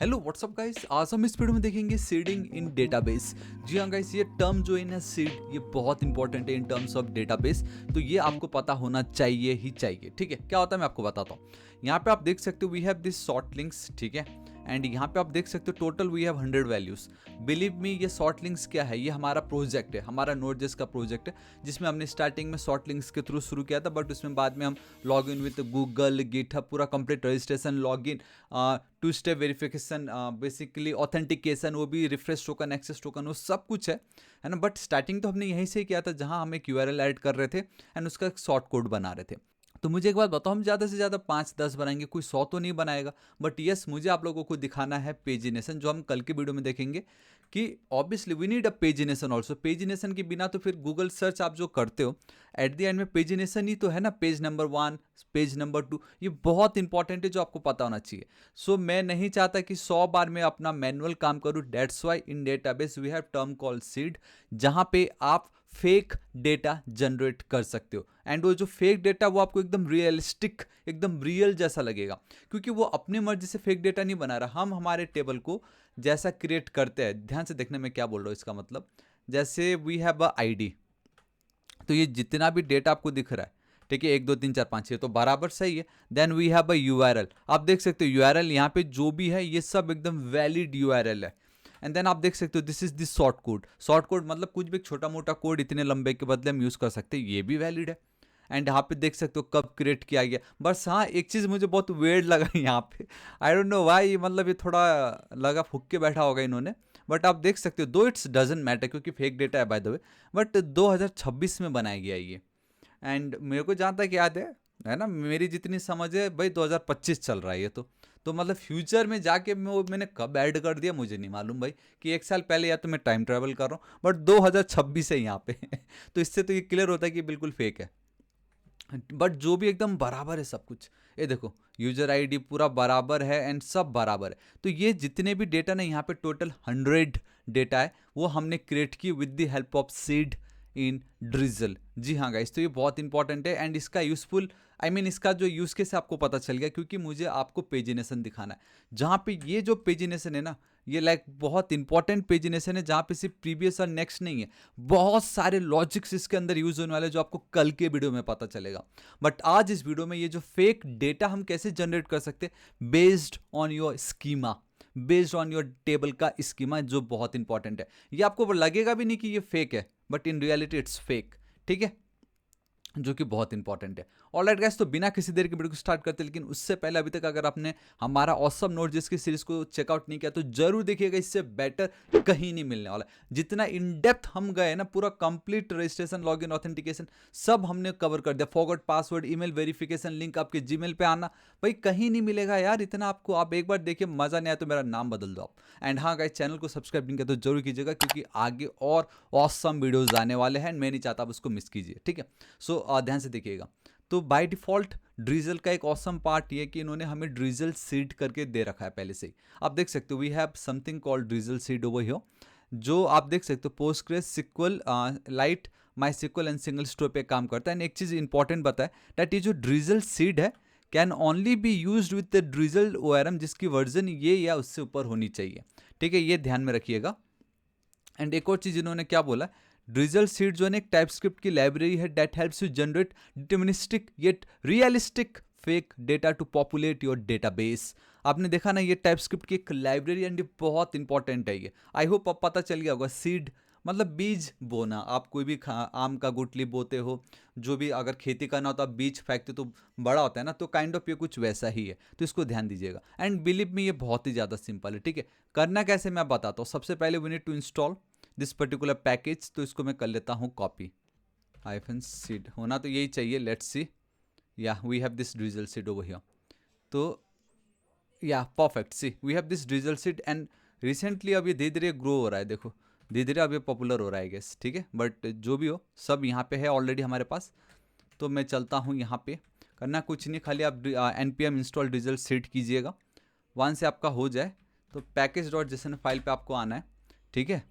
Hello what's up guys, आज हम इस वीडियो में देखेंगे सीडिंग इन डेटाबेस। जी हाँ गाइस, ये टर्म जो है ना सीड, ये बहुत इंपॉर्टेंट है इन टर्म्स ऑफ डेटाबेस। तो ये आपको पता होना चाहिए ही चाहिए। ठीक है, क्या होता है मैं आपको बताता हूँ। यहाँ पे आप देख सकते हो we have this short links, ठीक है। एंड यहाँ पे आप देख सकते हो total we have 100 values. Believe me, ये शॉर्ट लिंक्स क्या है, ये हमारा प्रोजेक्ट है, हमारा नोडजेस का प्रोजेक्ट है, जिसमें हमने स्टार्टिंग में शॉर्ट लिंक्स के थ्रू शुरू किया था, बट उसमें बाद में हम log in with Google, GitHub, पूरा complete registration, log in, two step verification, basically authentication, वो भी रिफ्रेश टोकन, एक्सेस टोकन, वो सब कुछ है ना। बट स्टार्टिंग तो हमने यहीं से किया था, जहां हम एक यूआरएल ऐड कर रहे थे एंड उसका एक शॉर्ट कोड बना रहे थे। तो मुझे एक बात बताओ, हम ज़्यादा से ज़्यादा 5-10 बनाएंगे, कोई 100 तो नहीं बनाएगा। बट यस, मुझे आप लोगों को दिखाना है पेजिनेशन, जो हम कल के वीडियो में देखेंगे कि obviously we need a pagination also. Pagination के बिना तो फिर गूगल सर्च आप जो करते हो, एट द एंड में पेजिनेशन ही तो है ना, पेज नंबर 1, पेज नंबर 2, ये बहुत इंपॉर्टेंट है, जो आपको पता होना चाहिए। सो मैं नहीं चाहता कि 100 बार मैं अपना मैनुअल काम करूँ। That's why in database we have term call seed, जहाँ पे आप फेक डेटा जनरेट कर सकते हो। एंड वो जो फेक डेटा, वो आपको एकदम रियलिस्टिक, एकदम रियल जैसा लगेगा, क्योंकि वो अपनी मर्जी से फेक डेटा नहीं बना रहा। हम हमारे टेबल को जैसा क्रिएट करते हैं, ध्यान से देखने में क्या बोल रहा हूँ, इसका मतलब जैसे वी हैव अ आईडी, तो ये जितना भी डेटा आपको दिख रहा है, ठीक है, 1 2 3 4 5 6, तो बराबर सही है। Then we have a URL, आप देख सकते हो यूआरएल यहाँ पे जो भी है ये सब एकदम वैलिड यूआरएल है। एंड देन आप देख सकते हो this is this short code. Short code मतलब कुछ भी छोटा मोटा कोड इतने लंबे के बदले हम यूज कर सकते हैं, ये भी वैलिड है। एंड यहाँ पे देख सकते हो कब क्रिएट किया गया। बस हाँ, एक चीज़ मुझे बहुत वेird लगा यहाँ पे, आई डोंट नो व्हाई, मतलब ये थोड़ा लगा फूक के बैठा होगा इन्होंने। बट आप देख सकते हो, दो इट्स डजंट मैटर क्योंकि फेक डेटा है बाय द वे, बट 2026 में बनाया गया ये। एंड मेरे को जहाँ तक याद है ना, मेरी जितनी समझ है भाई, 2025 चल रहा है ये तो मतलब फ्यूचर में जाके मैंने कब ऐड कर दिया मुझे नहीं मालूम भाई, कि 1 साल पहले या तो मैं टाइम ट्रैवल कर रहा हूँ, बट 2026 है यहाँ पे तो इससे तो ये क्लियर होता है कि बिल्कुल फेक है। बट जो भी एकदम बराबर है सब कुछ, ये देखो यूजर आईडी पूरा बराबर है एंड सब बराबर है। तो ये जितने भी डेटा ना, यहाँ पे टोटल 100 डेटा है, वो हमने क्रिएट की with the help of seed in drizzle. जी हाँ गाइस, तो ये बहुत इंपॉर्टेंट है एंड इसका यूजफुल, आई मीन इसका जो यूज केस है आपको पता चल गया, क्योंकि मुझे आपको पेजिनेशन दिखाना है, जहाँ पे ये जो पेजिनेशन है ना, ये लाइक बहुत इंपॉर्टेंट पेजिनेशन है, जहाँ पे सिर्फ प्रीवियस और नेक्स्ट नहीं है, बहुत सारे लॉजिक्स इसके अंदर यूज होने वाले, जो आपको कल के वीडियो में पता चलेगा। बट आज इस वीडियो में ये जो फेक डेटा हम कैसे जनरेट कर सकते हैं based on your schema, based on your table का स्कीमा, जो बहुत इंपॉर्टेंट है। ये आपको लगेगा भी नहीं कि ये फेक है, but in reality it's fake, ठीक है, जो कि बहुत इंपॉर्टेंट है। ऑलराइट गाइस, तो बिना किसी देर के वीडियो को स्टार्ट करते, लेकिन उससे पहले अभी तक अगर आपने हमारा ऑसम नोट जिसकी सीरीज को चेकआउट नहीं किया तो जरूर देखिएगा, इससे बेटर कहीं नहीं मिलने वाला। जितना इन डेप्थ हम गए ना, पूरा कंप्लीट रजिस्ट्रेशन, लॉगिन, ऑथेंटिकेशन सब हमने कवर कर दिया। Forgot password, email verification, link आपके जीमेल पे आना, भाई कहीं नहीं मिलेगा यार इतना आपको। आप एक बार देखिए, मजा नहीं आया तो मेरा नाम बदल दो आप। एंड हाँ गाइस, चैनल को सब्सक्राइब नहीं किया तो जरूर कीजिएगा, क्योंकि आगे और ऑसम वीडियोज आने वाले हैं, मैं नहीं चाहता आप उसको मिस कीजिए, ठीक है। सो ध्यान से देखिएगा। तो बाय डिफॉल्ट ड्रीजल का एक ऑसम पार्ट ये कि इन्होंने हमें ड्रीजल सीड करके दे रखा है पहले से ही। आप देख सकते हो we have something called drizzle seed over here, जो आप देख सकते हो Postgres, SQLite, MySQL and SingleStore पे काम करता है। एंड एक चीज़ इंपॉर्टेंट बताए, दैट ये जो ड्रीजल सीड है can only be use with the drizzle ORM, जिसकी वर्जन ये या उससे ऊपर होनी चाहिए, ठीक है, ये ध्यान में रखिएगा। एंड एक और चीज़ इन्होंने क्या बोला, ड्रिजल सीड जो है एक टाइपस्क्रिप्ट की लाइब्रेरी है that helps you generate deterministic yet realistic fake data to populate your database. आपने देखा ना, ये टाइपस्क्रिप्ट की एक लाइब्रेरी एंड ये बहुत इंपॉर्टेंट है। ये आई होप अब पता चल गया होगा। सीड मतलब बीज बोना, आप कोई भी आम का गुटली बोते हो, जो भी अगर खेती करना हो तो आप बीज फेंकते तो बड़ा होता है ना, तो काइंड ऑफ ये कुछ वैसा ही है, तो इसको ध्यान दीजिएगा। एंड बिलीव मी, ये बहुत ही ज़्यादा सिंपल है, ठीक है। करना कैसे मैं बताता हूँ। सबसे पहले we need to install this particular package, तो इसको मैं कर लेता हूँ कॉपी। हाइफन सीड होना तो यही चाहिए, let's see, yeah we have this Drizzle seed over here. तो yeah perfect, see we have this Drizzle seed and recently अब ये धीरे धीरे ग्रो हो रहा है, देखो धीरे धीरे अब ये पॉपुलर हो रहा है गेस, ठीक है। बट जो भी हो, सब यहाँ पे है ऑलरेडी हमारे पास। तो मैं चलता हूँ यहाँ पे, करना कुछ नहीं, खाली आप npm इंस्टॉल ड्रिजल सीड कीजिएगा। वन से आपका हो जाए तो पैकेज डॉट जेसन फाइल पे आपको आना है, ठीक है।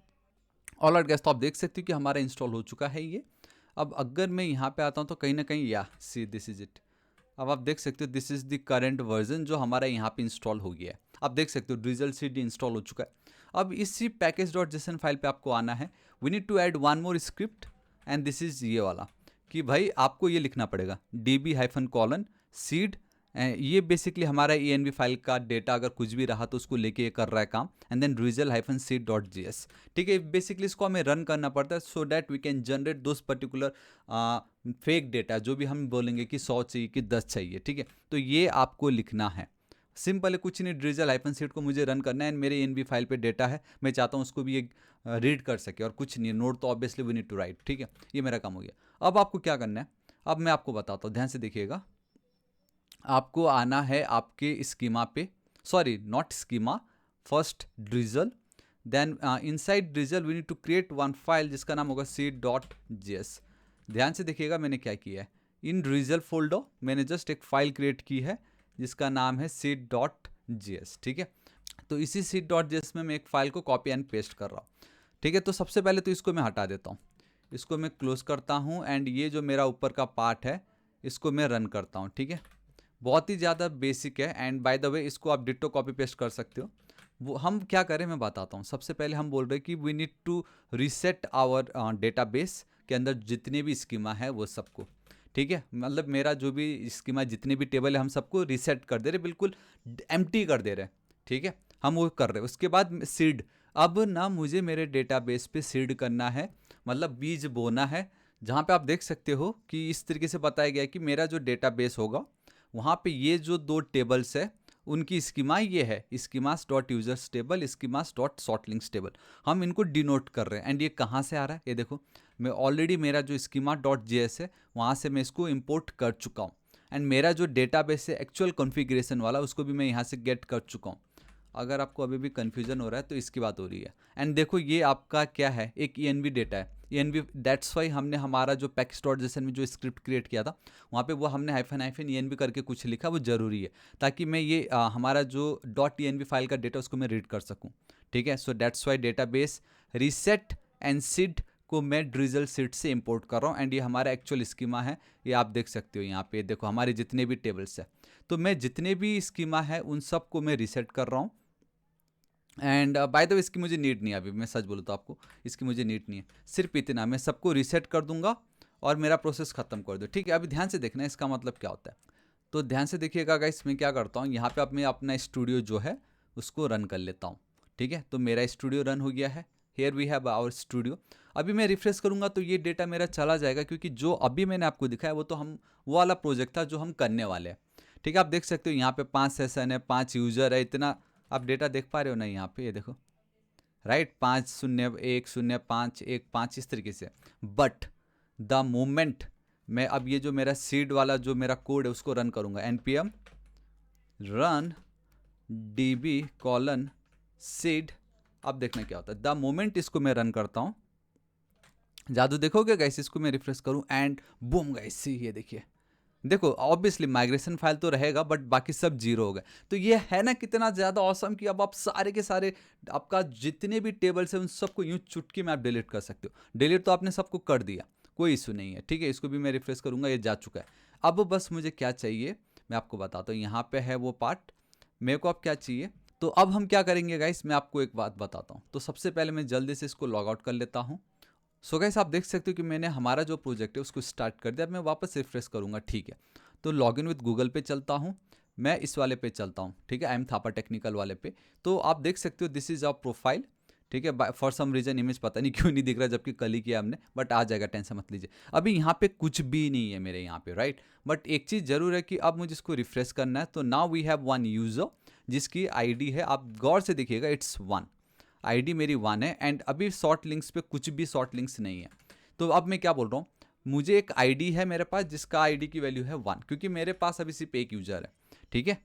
ऑलराइट गाइस, तो आप देख सकते हो कि हमारा इंस्टॉल हो चुका है ये। अब अगर मैं यहाँ पे आता हूँ तो कहीं ना कहीं, या सी दिस इज इट। अब आप देख सकते हो this is the current version जो हमारा यहाँ पे इंस्टॉल हो गया है। आप देख सकते हो ड्रिजल सीड इंस्टॉल हो चुका है। अब इसी package.json फाइल पे आपको आना है, we need to add one more script and this is ये वाला कि भाई आपको ये लिखना पड़ेगा db-colon-seed। ये बेसिकली हमारा env फाइल का डेटा अगर कुछ भी रहा तो उसको लेके ये कर रहा है काम, एंड देन drizzle-seed.js। ठीक है, बेसिकली इसको हमें रन करना पड़ता है so that we can generate those particular fake data जो भी हम बोलेंगे कि 100 चाहिए कि 10 चाहिए। ठीक है, तो ये आपको लिखना है, सिंपल है, कुछ नहीं। drizzle-seed को मुझे रन करना है एंड मेरे env फाइल पे डेटा है, मैं चाहता हूँ उसको भी एक रीड कर सके, और कुछ नहीं, नोट तो obviously we need to write. ठीक है, ये मेरा काम हो गया। अब आपको क्या करना है, अब मैं आपको बताता हूँ, ध्यान से देखिएगा। आपको आना है आपके स्कीमा पे, sorry not schema, first Drizzle, then inside Drizzle we need to create one file जिसका नाम होगा seed.js। ध्यान से देखिएगा मैंने क्या किया है, इन ड्रिजल फोल्डर मैंने जस्ट एक फाइल क्रिएट की है जिसका नाम है seed.js। ठीक है, तो इसी seed.js में मैं एक फाइल को कॉपी एंड पेस्ट कर रहा हूँ। ठीक है, तो सबसे पहले तो इसको मैं हटा देता हूँ, इसको मैं क्लोज करता हूँ एंड ये जो मेरा ऊपर का पार्ट है इसको मैं रन करता हूँ। ठीक है, बहुत ही ज़्यादा बेसिक है एंड बाय द वे इसको आप डिट्टो कॉपी पेस्ट कर सकते हो। वो हम क्या करें मैं बताता हूँ। सबसे पहले हम बोल रहे हैं कि we need to reset our database के अंदर जितने भी स्कीमा है वो सबको। ठीक है, मतलब मेरा जो भी स्कीमा जितने भी टेबल है हम सबको रीसेट कर दे रहे, बिल्कुल एम्प्टी कर दे रहे। ठीक है, हम वो कर रहे हैं। उसके बाद सीड, अब ना मुझे मेरे डेटाबेस पे सीड करना है, मतलब बीज बोना है, जहाँ पे आप देख सकते हो कि इस तरीके से बताया गया है कि मेरा जो डेटाबेस होगा वहाँ पे ये जो दो टेबल्स है उनकी स्कीमा ये है, schemas dot users table, schemas dot shortlinks table, हम इनको डिनोट कर रहे हैं। एंड ये कहाँ से आ रहा है, ये देखो मैं ऑलरेडी मेरा जो स्कीमा डॉट जेएस है वहाँ से मैं इसको इंपोर्ट कर चुका हूँ, एंड मेरा जो डेटाबेस है एक्चुअल कॉन्फ़िगरेशन वाला उसको भी मैं यहाँ से गेट कर चुका हूँ। अगर आपको अभी भी कन्फ्यूजन हो रहा है तो इसकी बात हो रही है। एंड देखो ये आपका क्या है, एक ENV डेटा है, ENV, दैट्स वाई हमने हमारा जो package.json में जो स्क्रिप्ट क्रिएट किया था वहाँ पे वो हमने हाइफन ENV करके कुछ लिखा, वो ज़रूरी है ताकि मैं ये हमारा जो .env फाइल का डेटा उसको मैं रीड कर सकूँ। ठीक है, so that's why database reset and seed को मैं ड्रिजल सीड से इंपोर्ट कर रहा हूँ, एंड ये हमारा एक्चुअल स्कीमा है, ये आप देख सकते हो यहाँ पे। देखो हमारे जितने भी टेबल्स है, तो मैं जितने भी स्कीमा है उन सब को मैं रीसेट कर रहा हूँ। एंड बाय द वे इसकी मुझे नीड नहीं है, अभी मैं सच बोलूँ तो आपको इसकी मुझे नीड नहीं है, सिर्फ इतना मैं सबको रीसेट कर दूंगा और मेरा प्रोसेस खत्म कर दो। ठीक है, अभी ध्यान से देखना इसका मतलब क्या होता है। तो ध्यान से देखिएगा गाइस, मैं क्या करता हूँ यहाँ पे अब मैं अपना स्टूडियो जो है उसको रन कर लेता हूँ। ठीक है, तो मेरा स्टूडियो रन हो गया है, here we have our studio. अभी मैं रिफ्रेश करूँगा तो ये डेटा मेरा चला जाएगा, क्योंकि जो अभी मैंने आपको दिखाया वो तो हम वो वाला प्रोजेक्ट था जो हम करने वाले हैं। ठीक है, आप देख सकते हो यहाँ पे 5 सेशन है, 5 यूज़र है, इतना आप डेटा देख पा रहे हो ना यहाँ पे, ये देखो राइट, 5 0 1 0 5 1 5 इस तरीके से। बट द मोमेंट मैं अब ये जो मेरा सीड वाला जो मेरा कोड है उसको रन करूँगा, npm run db::seed, अब देखना क्या होता है। द मोमेंट इसको मैं रन करता हूँ, जादू देखोगे गाइस, इसको मैं रिफ्रेश करूँ एंड बूम गाइस, ये देखिए, देखो ऑब्वियसली माइग्रेशन फाइल तो रहेगा बट बाकी सब जीरो हो गए। तो ये है ना कितना ज़्यादा ऑसम कि अब आप सारे के सारे आपका जितने भी टेबल्स हैं उन सबको यूँ चुटकी में आप डिलीट कर सकते हो। डिलीट तो आपने सबको कर दिया, कोई इशू नहीं है। ठीक है, इसको भी मैं रिफ्रेश करूँगा, ये जा चुका है। अब बस मुझे क्या चाहिए मैं आपको बताता हूँ, यहाँ पे है वो पार्ट, मेरे को अब क्या चाहिए। तो अब हम क्या करेंगे गाइस, मैं आपको एक बात बताता हूँ। तो सबसे पहले मैं जल्दी से इसको लॉग आउट कर लेता हूँ। सो गाइस आप देख सकते हो कि मैंने हमारा जो प्रोजेक्ट है उसको स्टार्ट कर दिया। अब मैं वापस रिफ्रेश करूँगा। ठीक है, तो लॉगिन विद गूगल पे चलता हूँ, मैं इस वाले पे चलता हूँ। ठीक है, आई एम थापा टेक्निकल वाले पे। तो आप देख सकते हो दिस इज़ आवर प्रोफाइल। ठीक है, फॉर सम रीज़न इमेज पता नहीं क्यों नहीं दिख रहा, जबकि कल ही किया हमने, बट आ जाएगा, टेंशन मत लीजिए। अभी यहाँ पे कुछ भी नहीं है मेरे यहाँ पे, राइट। बट एक चीज़ ज़रूर है कि अब मुझे इसको रिफ्रेश करना है। तो now we have one user जिसकी ID है, आप गौर से देखिएगा, इट्स 1, ID मेरी 1 है, एंड अभी शॉर्ट लिंक्स पे कुछ भी शॉर्ट लिंक्स नहीं है। तो अब मैं क्या बोल रहा हूँ, मुझे एक ID है मेरे पास जिसका ID की वैल्यू है 1, क्योंकि मेरे पास अभी सिर्फ एक यूज़र है। ठीक है,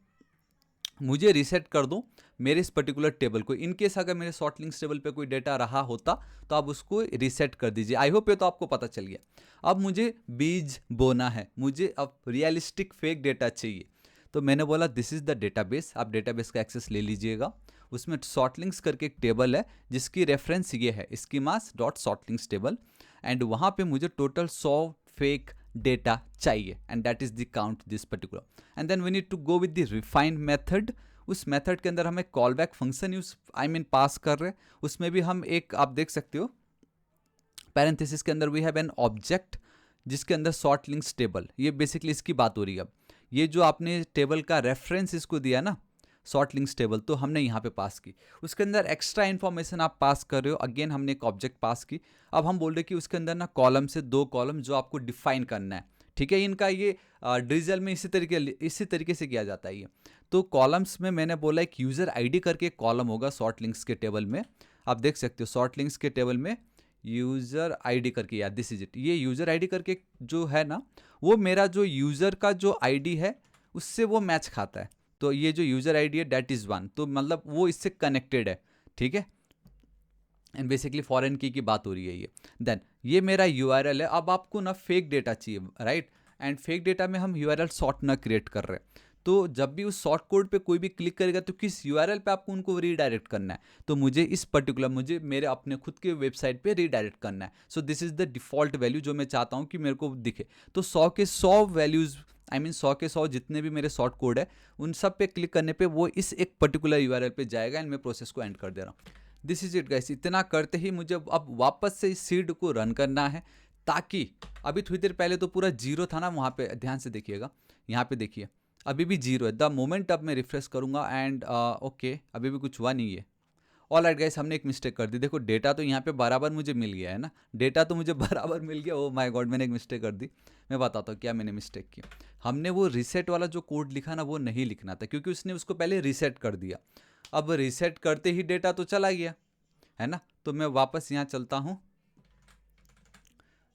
मुझे रीसेट कर दो मेरे इस पर्टिकुलर टेबल को। इनकेस अगर मेरे शॉर्ट लिंक्स टेबल पे कोई डेटा रहा होता तो आप उसको रीसेट कर दीजिए। आई होप ये तो आपको पता चल गया। अब मुझे बीज बोना है, मुझे अब रियलिस्टिक फेक डेटा चाहिए। तो मैंने बोला दिस इज़ द डेटाबेस, आप डेटाबेस का एक्सेस ले लीजिएगा। उसमें शॉर्ट लिंक्स करके एक टेबल है जिसकी रेफरेंस ये है schemas dot short links table, and वहाँ पे मुझे टोटल 100 फेक डेटा चाहिए, and that is the count this particular. And then we need to go with the refined method, उस मेथड के अंदर हम एक call back function use pass कर रहे हैं। उसमें भी हम एक, आप देख सकते हो पैरेंथेसिस के अंदर वी हैव एन ऑब्जेक्ट जिसके अंदर शॉर्ट लिंक्स टेबल, ये बेसिकली इसकी बात हो रही है। अब ये जो आपने टेबल का रेफरेंस इसको दिया ना, शॉर्ट लिंक्स टेबल, तो हमने यहाँ पे पास की। उसके अंदर एक्स्ट्रा इन्फॉर्मेशन आप पास कर रहे हो, अगेन हमने एक ऑब्जेक्ट पास की। अब हम बोल रहे कि उसके अंदर ना कॉलम से 2 कॉलम जो आपको डिफाइन करना है, ठीक है। इनका ये ड्रिजल में इसी तरीके से किया जाता है ये। तो कॉलम्स में मैंने बोला एक यूज़र आईडी करके एक कॉलम होगा शॉर्ट लिंक्स के टेबल में, आप देख सकते हो शॉर्ट लिंक्स के टेबल में यूज़र आईडी करके, यार दिस इज इट, ये यूज़र आईडी करके जो है ना, वो मेरा जो यूज़र का जो आईडी है उससे वो मैच खाता है। तो ये जो यूज़र आईडी है डेट इज़ 1, तो मतलब वो इससे कनेक्टेड है, ठीक है। एंड बेसिकली फॉरेन की बात हो रही है ये। देन ये मेरा यूआरएल है। अब आपको ना फेक डेटा चाहिए, राइट। एंड फेक डेटा में हम यूआरएल सॉर्ट ना क्रिएट कर रहे हैं। तो जब भी उस शॉर्ट कोड पे कोई भी क्लिक करेगा तो किस यूआरएल पे आपको उनको रीडायरेक्ट करना है, तो मुझे इस पर्टिकुलर, मुझे मेरे अपने खुद के वेबसाइट पे रीडायरेक्ट करना है। So this is the default value जो मैं चाहता हूँ कि मेरे को दिखे। तो 100 के 100 वैल्यूज़, 100 के 100 जितने भी मेरे शॉर्ट कोड है उन सब पे क्लिक करने पे वो इस एक पर्टिकुलर यूआरएल पे जाएगा। एंड मैं प्रोसेस को एंड कर दे रहा हूँ। This is it guys. इतना करते ही मुझे अब वापस से इस सीड को रन करना है, ताकि अभी थोड़ी देर पहले तो पूरा जीरो था ना, वहाँ पे ध्यान से देखिएगा, यहाँ पे देखिए अभी भी जीरो है। द मोमेंट अब मैं रिफ्रेश करूँगा एंड ओके अभी भी कुछ हुआ नहीं है। ऑल राइट गाइस, हमने एक मिस्टेक कर दी। देखो डेटा तो यहाँ पे बराबर मुझे मिल गया है ना, डेटा तो मुझे बराबर मिल गया। ओ माय गॉड, मैंने एक मिस्टेक कर दी। मैं बताता हूँ क्या मैंने मिस्टेक की। हमने वो रीसेट वाला जो कोड लिखा ना, वो नहीं लिखना था, क्योंकि उसने उसको पहले रीसेट कर दिया। अब रीसेट करते ही डेटा तो चला गया है ना। तो मैं वापस यहाँ चलता हूँ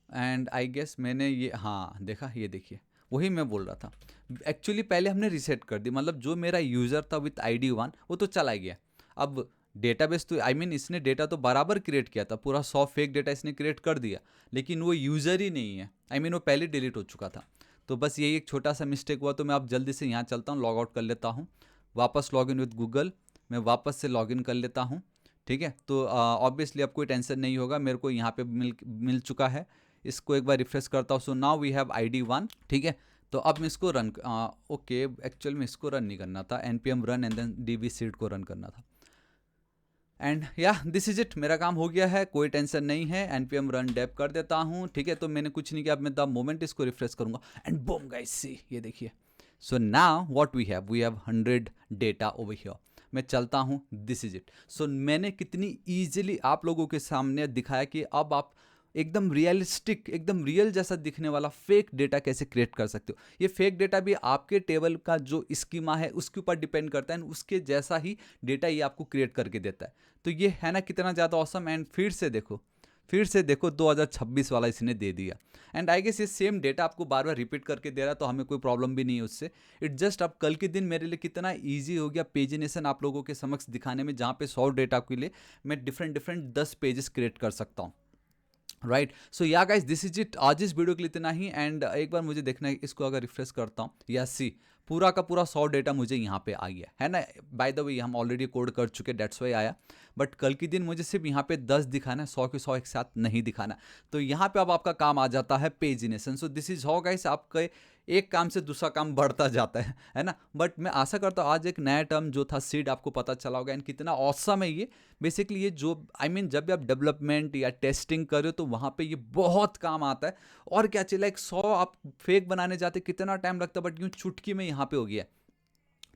एंड आई गेस मैंने ये, हाँ देखा, ये देखिए वही मैं बोल रहा था। एक्चुअली पहले हमने रीसेट कर दी, मतलब जो मेरा यूज़र था विथ ID 1 वो तो चला गया। अब डेटाबेस तो इसने डेटा तो बराबर क्रिएट किया था, पूरा 100 फेक डेटा इसने क्रिएट कर दिया, लेकिन वो यूज़र ही नहीं है। वो पहले डिलीट हो चुका था। तो बस यही एक छोटा सा मिस्टेक हुआ। तो मैं अब जल्दी से यहाँ चलता हूँ, लॉग आउट कर लेता हूँ, वापस लॉग इन विद गूगल, मैं वापस से लॉग इन कर लेता हूँ, ठीक है। तो ऑब्वियसली अब कोई टेंशन नहीं होगा, मेरे को यहाँ पे मिल चुका है। इसको एक बार रिफ्रेश करता हूँ। So now we have ID 1, ठीक है। तो अब मैं इसको रन ओके एक्चुअल में इसको रन नहीं करना था, npm run and then db seed को रन करना था। एंड या दिस इज इट, मेरा काम हो गया है, कोई टेंशन नहीं है। npm रन डेप कर देता हूँ, ठीक है। तो मैंने कुछ नहीं किया, अब मैं द मोमेंट इसको रिफ्रेश करूँगा एंड बूम गाइस सी, ये देखिए। So now what we have 100 data over here. मैं चलता हूँ, दिस इज इट। सो मैंने कितनी ईजिली आप लोगों के सामने दिखाया कि अब आप एकदम रियलिस्टिक, एकदम रियल जैसा दिखने वाला फेक डेटा कैसे क्रिएट कर सकते हो। ये फेक डेटा भी आपके टेबल का जो स्कीमा है उसके ऊपर डिपेंड करता है, उसके जैसा ही डेटा ये आपको क्रिएट करके देता है। तो ये है ना कितना ज़्यादा ऑसम। एंड फिर से देखो 2026 वाला इसने दे दिया। एंड आई गेस ये सेम डेटा आपको बार बार रिपीट करके दे रहा है, तो हमें कोई प्रॉब्लम भी नहीं है उससे। इट जस्ट अब कल के दिन मेरे लिए कितना ईजी हो गया पेजिनेशन आप लोगों के समक्ष दिखाने में, जहाँ पे 100 डेटा के लिए मैं डिफरेंट 10 पेजेस क्रिएट कर सकता हूँ, right. So yeah guys this is it, आज इस वीडियो के लिए इतना ही। एंड एक बार मुझे देखना है, इसको अगर रिफ्रेश करता हूँ, या सी पूरा का पूरा 100 डेटा मुझे यहाँ पे आ गया है ना। बाय द वे हम ऑलरेडी कोड कर चुके, डेट्स वाई आया। बट कल के दिन मुझे सिर्फ यहाँ पे 10 दिखाना है, 100 के 100 एक साथ नहीं दिखाना। तो यहाँ पे अब आपका काम आ जाता है pagination. So this is how guys आपके एक काम से दूसरा काम बढ़ता जाता है ना। बट मैं आशा करता हूँ आज एक नया टर्म जो था सीड आपको पता चला होगा, एंड कितना ऑसम है ये। बेसिकली ये जो जब भी आप डेवलपमेंट या टेस्टिंग कर रहे हो तो वहाँ पे ये बहुत काम आता है। और क्या चाहिए, लाइक 100 आप फेक बनाने जाते कितना टाइम लगता है, बट यूँ चुटकी में यहाँ पे हो गया।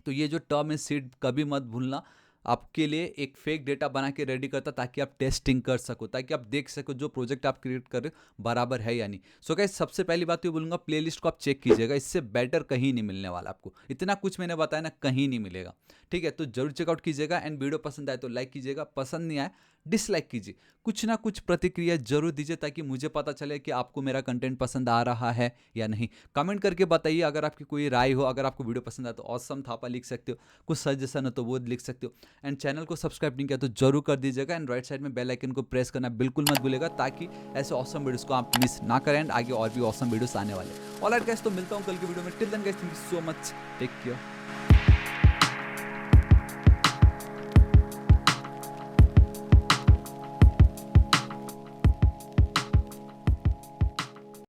तो ये जो टर्म है सीड कभी मत भूलना, आपके लिए एक फेक डेटा बना के रेडी करता, ताकि आप टेस्टिंग कर सको, ताकि आप देख सको जो प्रोजेक्ट आप क्रिएट कर रहे हो बराबर है या नहीं। सो गाइस सबसे पहली बात ये बोलूँगा, प्लेलिस्ट को आप चेक कीजिएगा, इससे बेटर कहीं नहीं मिलने वाला आपको। इतना कुछ मैंने बताया ना, कहीं नहीं मिलेगा, ठीक है। तो जरूर चेकआउट कीजिएगा। एंड वीडियो पसंद आए तो लाइक कीजिएगा, पसंद नहीं आए डिसलाइक कीजिए। कुछ ना कुछ प्रतिक्रिया जरूर दीजिए, ताकि मुझे पता चले कि आपको मेरा कंटेंट पसंद आ रहा है या नहीं। कमेंट करके बताइए अगर आपकी कोई राय हो, अगर आपको वीडियो पसंद आए तो ऑसम थापा लिख सकते हो, कुछ सजेशन हो तो वो लिख सकते हो। एंड चैनल को सब्सक्राइब नहीं किया तो जरूर कर दीजिएगा। एंड राइट साइड में बेल आइकन को प्रेस करना बिल्कुल मत भूलिएगा, ताकि ऐसे ऑसम वीडियोस को आप मिस ना करें। एंड आगे और भी ऑसम वीडियोस आने वाले। ऑलराइट गाइस, तो मिलता हूँ कल की वीडियो में। Till then guys, thank you so much, take care.